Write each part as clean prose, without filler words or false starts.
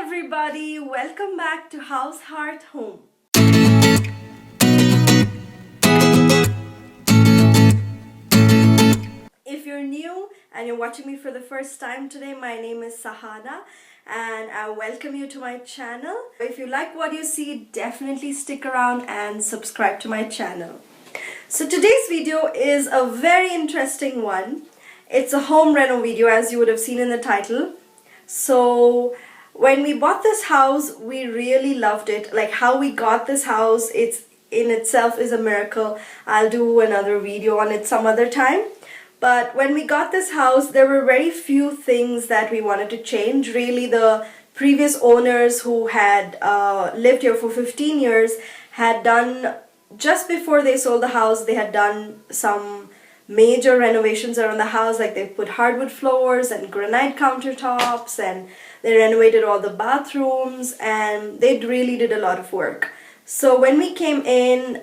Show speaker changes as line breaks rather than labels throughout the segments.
everybody, welcome back to House Heart Home. If you're new and you're watching me for the first time today, my name is Sahana and I welcome you to my channel. If you like what you see, definitely stick around and subscribe to my channel. So today's video is a very interesting one. It's a home reno video, as you would have seen in the title. So when we bought this house, we really loved it. Like how we got this house, it's in itself is a miracle. I'll do another video on it some other time. But when we got this house, there were very few things that we wanted to change. Really, the previous owners who had lived here for 15 years had done, just before they sold the house, they had done some major renovations around the house. Like they put hardwood floors and granite countertops, and they renovated all the bathrooms, and they really did a lot of work. So when we came in,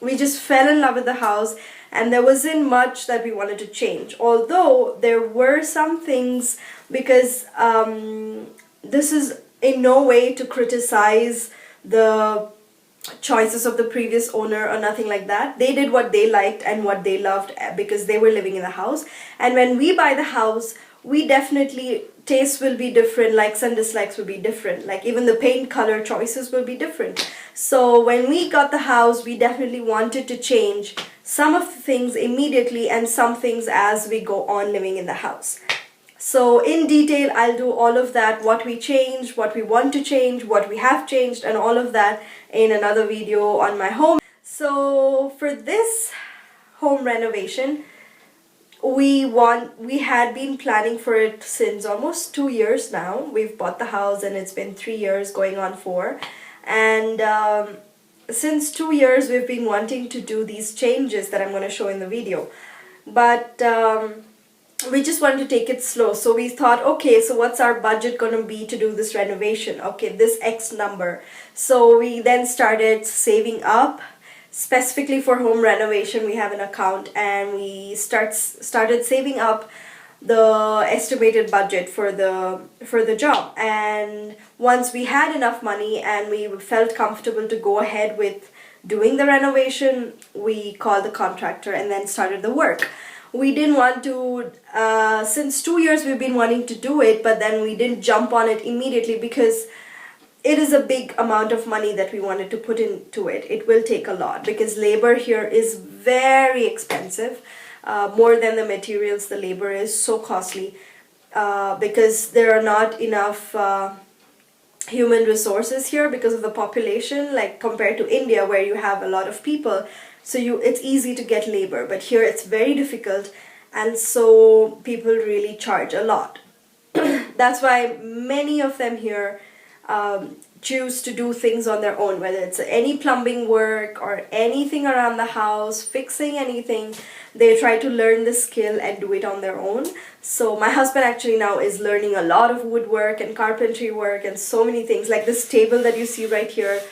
we just fell in love with the house, and there wasn't much that we wanted to change. Although there were some things, because this is in no way to criticize the choices of the previous owner or nothing like that. They did what they liked and what they loved because they were living in the house. And when we buy the house, we definitely, tastes will be different, likes and dislikes will be different. Like even the paint color choices will be different. So when we got the house, we definitely wanted to change some of the things immediately and some things as we go on living in the house. So in detail, I'll do all of that, what we changed, what we want to change, what we have changed, and all of that in another video on my home. So for this home renovation, we had been planning for it since almost 2 years now. We've bought the house and it's been 3 years, going on 4. And since 2 years, we've been wanting to do these changes that I'm going to show in the video. But we just wanted to take it slow. So we thought, okay, so what's our budget going to be to do this renovation? Okay, this X number. So we then started saving up. Specifically for home renovation, we have an account, and we started saving up the estimated budget for the job. And once we had enough money and we felt comfortable to go ahead with doing the renovation, we called the contractor and then started the work. We didn't want to, since 2 years we've been wanting to do it, but then we didn't jump on it immediately because it is a big amount of money that we wanted to put into it. It will take a lot because labor here is very expensive. More than the materials, the labor is so costly because there are not enough human resources here because of the population, like compared to India where you have a lot of people. So it's easy to get labor, but here it's very difficult, and so people really charge a lot. That's why many of them here choose to do things on their own, whether it's any plumbing work or anything around the house, fixing anything. They try to learn the skill and do it on their own. So my husband actually now is learning a lot of woodwork and carpentry work and so many things. Like this table that you see right here,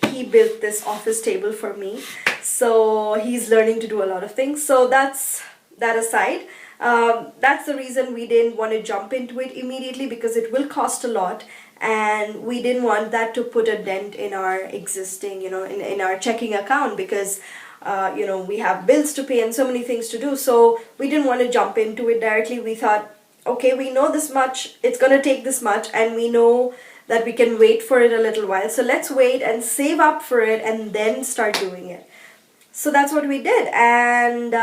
he built this office table for me. So he's learning to do a lot of things. So that's that aside. That's the reason we didn't want to jump into it immediately, because it will cost a lot, and we didn't want that to put a dent in our existing, in our checking account, because we have bills to pay and so many things to do. So we didn't want to jump into it directly. We thought, okay, we know this much, it's going to take this much, and we know that we can wait for it a little while. So let's wait and save up for it and then start doing it. So that's what we did, and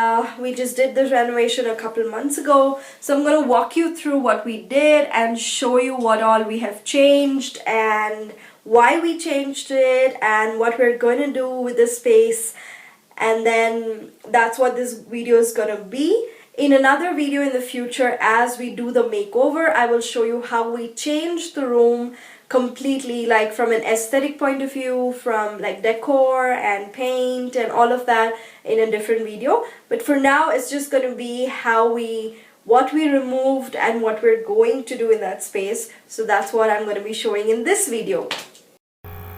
we just did this renovation a couple months ago. So I'm going to walk you through what we did and show you what all we have changed and why we changed it and what we're going to do with the space. And then that's what this video is going to be. In another video in the future, as we do the makeover, I will show you how we changed the room completely, like from an aesthetic point of view, from like decor and paint and all of that, in a different video. But for now, it's just going to be what we removed and what we're going to do in that space. So that's what I'm going to be showing in this video.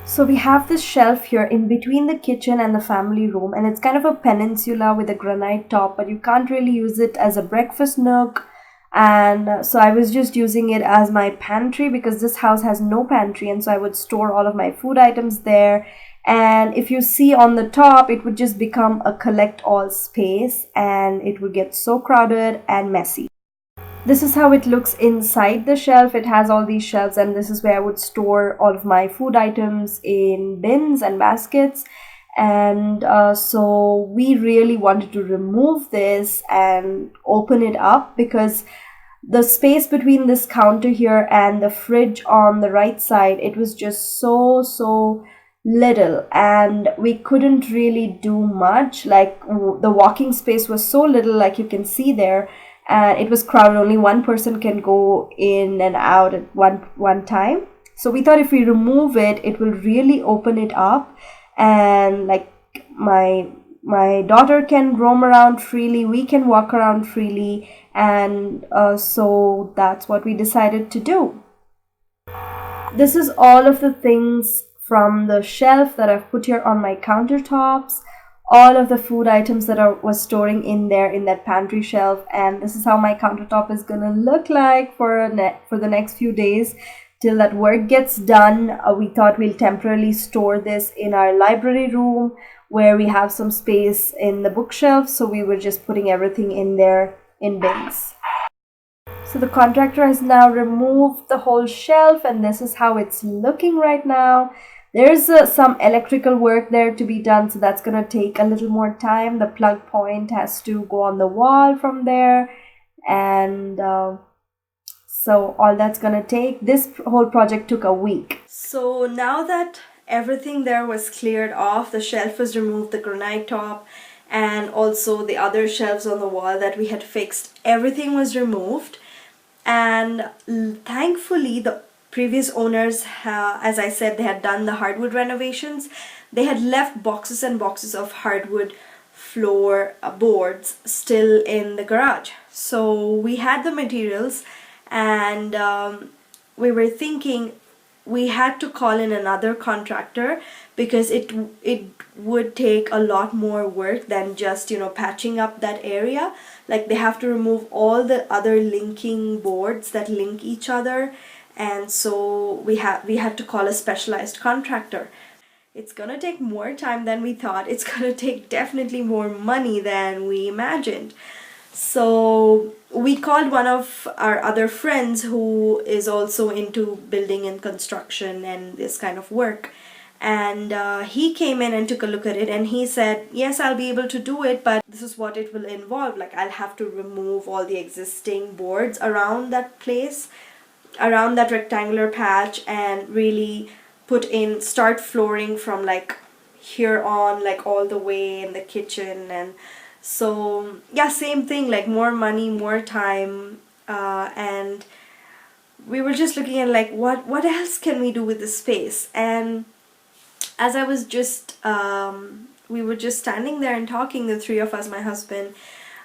So we have this shelf here in between the kitchen and the family room, and it's kind of a peninsula with a granite top, but you can't really use it as a breakfast nook And so I was just using it as my pantry because this house has no pantry, and so I would store all of my food items there. And if you see on the top, it would just become a collect all space and it would get so crowded and messy. This is how it looks inside the shelf. It has all these shelves, and this is where I would store all of my food items in bins and baskets. And so we really wanted to remove this and open it up because the space between this counter here and the fridge on the right side, it was just so little, and we couldn't really do much. Like the walking space was so little, like you can see there, and it was crowded. Only one person can go in and out at one time. So we thought if we remove it, it will really open it up, and like my daughter can roam around freely, we can walk around freely. And so that's what we decided to do. This is all of the things from the shelf that I've put here on my countertops, all of the food items that I was storing in there in that pantry shelf. And this is how my countertop is gonna look like for the next few days till that work gets done. We thought we'll temporarily store this in our library room where we have some space in the bookshelf, so we were just putting everything in there in bins. So the contractor has now removed the whole shelf, and this is how it's looking right now. There's some electrical work there to be done, so that's going to take a little more time. The plug point has to go on the wall from there, and so all that's going to take, this whole project took a week. So now that everything there was cleared off, the shelf was removed, the granite top, and also the other shelves on the wall that we had fixed, everything was removed. And thankfully the previous owners, as I said, they had done the hardwood renovations. They had left boxes and boxes of hardwood floor boards still in the garage. So we had the materials, and we were thinking we had to call in another contractor because it would take a lot more work than just, you know, patching up that area. Like they have to remove all the other linking boards that link each other, and so we had to call a specialized contractor. It's gonna take more time than we thought. It's gonna take definitely more money than we imagined. So we called one of our other friends who is also into building and construction and this kind of work, and he came in and took a look at it, and he said, yes, I'll be able to do it, but this is what it will involve. Like I'll have to remove all the existing boards around that place, around that rectangular patch, and really start flooring from like here on, like all the way in the kitchen. And so yeah, same thing, like more money, more time, and we were just looking at like what else can we do with this space. And as I was just we were just standing there and talking, the three of us, my husband,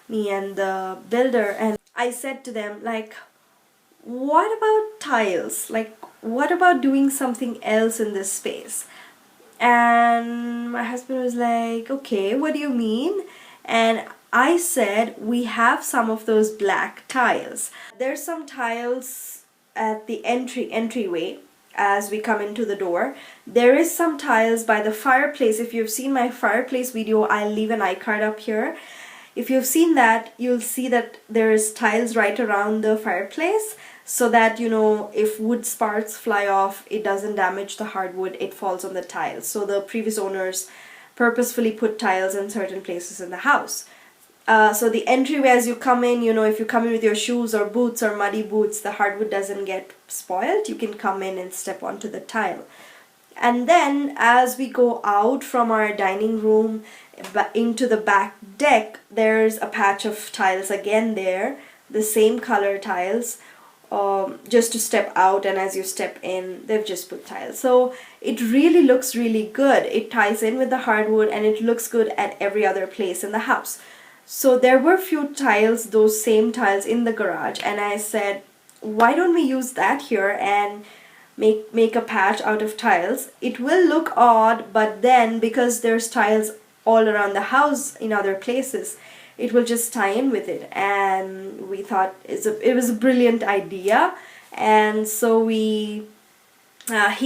me, and the builder, and I said to them, like, what about tiles? Like, what about doing something else in this space? And my husband was like, okay, what do you mean? And I said, we have some of those black tiles. There's some tiles at the entryway as we come into the door. There is some tiles by the fireplace. If you've seen my fireplace video, I'll leave an iCard up here. If you've seen that, you'll see that there's tiles right around the fireplace, so that, you know, if wood sparks fly off, it doesn't damage the hardwood, it falls on the tiles. So the previous owners purposefully put tiles in certain places in the house. So the entryway, as you come in, you know, if you come in with your shoes or boots or muddy boots, the hardwood doesn't get spoiled. You can come in and step onto the tile. And then as we go out from our dining room into the back deck, there's a patch of tiles again there, the same color tiles, just to step out, and as you step in, they've just put tiles. So it really looks really good. It ties in with the hardwood, and it looks good at every other place in the house. So there were few tiles, those same tiles in the garage, and I said, why don't we use that here and make a patch out of tiles? It will look odd, but then because there's tiles all around the house in other places, it will just tie in with it. And we thought it was a brilliant idea. And so he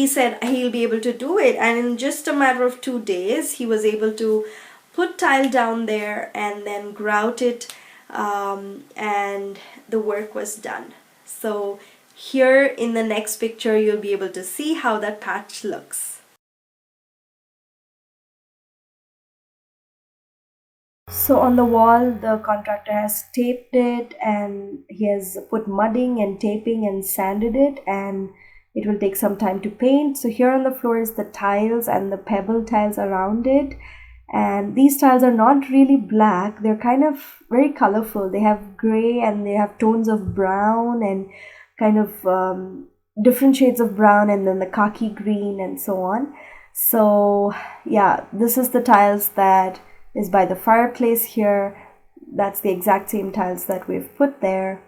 said he'll be able to do it, and in just a matter of 2 days he was able to put tile down there and then grout it, and the work was done. So here in the next picture you'll be able to see how that patch looks. So on the wall, the contractor has taped it, and he has put mudding and taping and sanded it, and it will take some time to paint. So here on the floor is the tiles and the pebble tiles around it. And these tiles are not really black, they're kind of very colorful. They have gray and they have tones of brown and kind of different shades of brown, and then the khaki green and so on. So yeah, this is the tiles that is by the fireplace here. That's the exact same tiles that we've put there.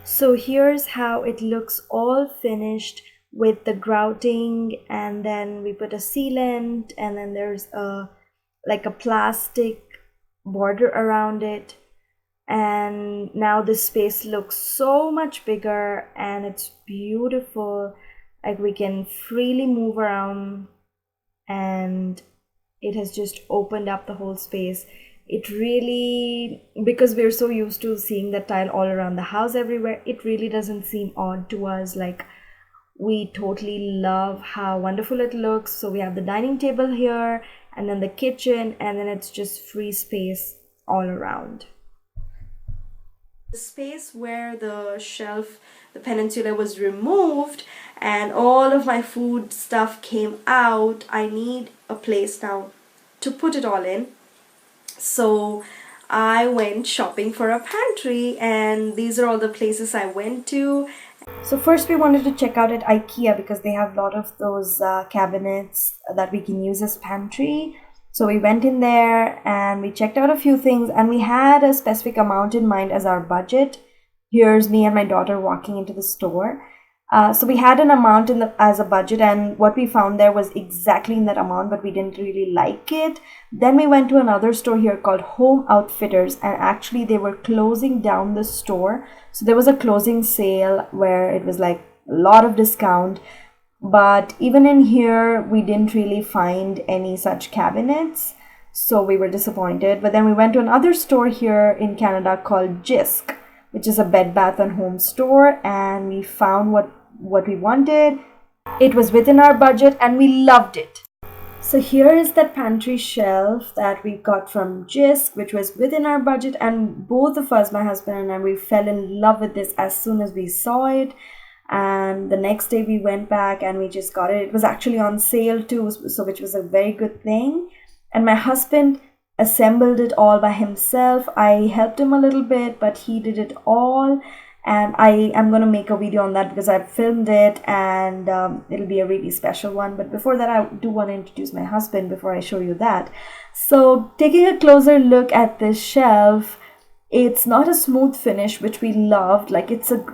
So here's how it looks all finished with the grouting, and then we put a sealant, and then there's like a plastic border around it. And now this space looks so much bigger and it's beautiful. Like we can freely move around, and it has just opened up the whole space. It really, because we're so used to seeing that tile all around the house everywhere, it really doesn't seem odd to us. Like, we totally love how wonderful it looks. So we have the dining table here, and then the kitchen, and then it's just free space all around. The space where the shelf, the peninsula, was removed and all of my food stuff came out, I need a place now to put it all in. So I went shopping for a pantry, and these are all the places I went to. So first we wanted to check out at IKEA because they have a lot of those cabinets that we can use as pantry. So we went in there and we checked out a few things, and we had a specific amount in mind as our budget. Here's me and my daughter walking into the store. So we had an amount as a budget, and what we found there was exactly in that amount, but we didn't really like it. Then we went to another store here called Home Outfitters, and actually they were closing down the store. So there was a closing sale where it was like a lot of discount. But even in here, we didn't really find any such cabinets. So we were disappointed. But then we went to another store here in Canada called Jisk, which is a Bed Bath and Home store, and we found what we wanted. It was within our budget and we loved it. So here is that pantry shelf that we got from Jisk, which was within our budget, and both of us, my husband and I, we fell in love with this as soon as we saw it. And the next day we went back and we just got it. It was actually on sale too, so which was a very good thing. And my husband assembled it all by himself. I helped him a little bit, but he did it all. And I am going to make a video on that because I filmed it, and it'll be a really special one. But before that, I do want to introduce my husband before I show you that. So taking a closer look at this shelf, it's not a smooth finish, which we loved. Like it's a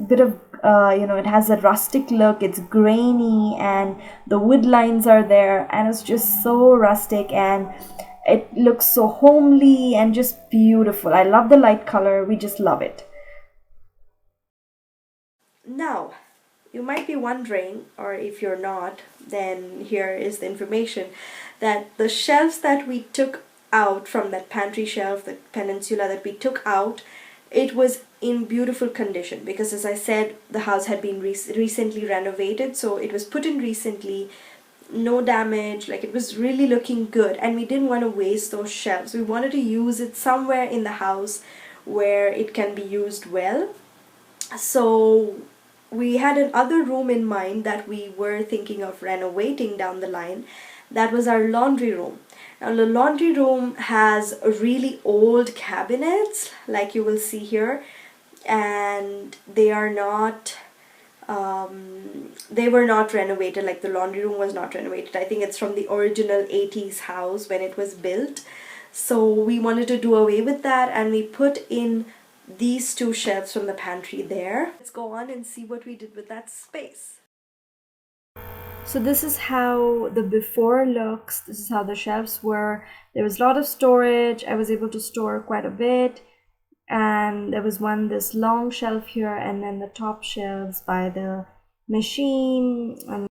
bit of it has a rustic look. It's grainy and the wood lines are there, and it's just so rustic, and it looks so homely and just beautiful. I love the light color. We just love it. Now, you might be wondering, or if you're not, then here is the information, that the shelves that we took out from that pantry shelf, the peninsula that we took out, it was in beautiful condition because, as I said, the house had been recently renovated, so it was put in recently, no damage, like it was really looking good, and we didn't want to waste those shelves. We wanted to use it somewhere in the house where it can be used well. So we had another room in mind that we were thinking of renovating down the line. That was our laundry room. Now the laundry room has really old cabinets, like you will see here, and they are not they were not renovated. Like the laundry room was not renovated. I think it's from the original 80s house when it was built. So we wanted to do away with that, and we put in these two shelves from the pantry there. Let's go on and see what we did with that space. So this is how the before looks. This is how the shelves were. There was a lot of storage. I was able to store quite a bit. And there was this long shelf here, and then the top shelves by the machine. And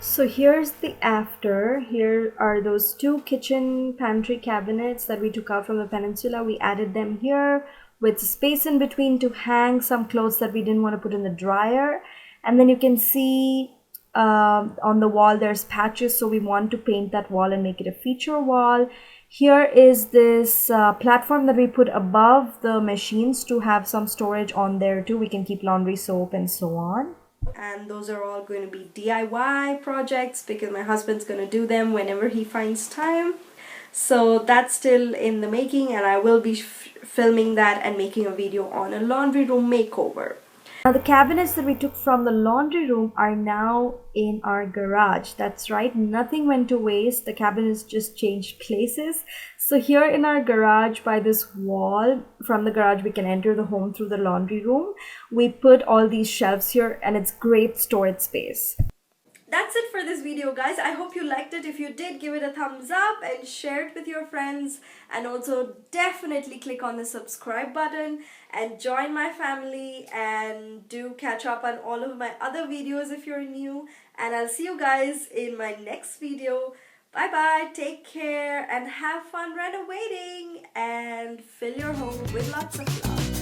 so here's the after. Here are those two kitchen pantry cabinets that we took out from the peninsula. We added them here with space in between to hang some clothes that we didn't want to put in the dryer. And then you can see on the wall there's patches, so we want to paint that wall and make it a feature wall. Here is this platform that we put above the machines to have some storage on there too. We can keep laundry soap and so on. And those are all going to be DIY projects because my husband's going to do them whenever he finds time. So that's still in the making, and I will be filming that and making a video on a laundry room makeover. Now the cabinets that we took from the laundry room are now in our garage. That's right, nothing went to waste. The cabinets just changed places. So here in our garage, by this wall, from the garage we can enter the home through the laundry room. We put all these shelves here, and it's great storage space. That's it for this video, guys. I hope you liked it. If you did, give it a thumbs up and share it with your friends, and also definitely click on the subscribe button and join my family, and do catch up on all of my other videos if you're new. And I'll see you guys in my next video. Bye bye, take care, and have fun renovating, and fill your home with lots of love.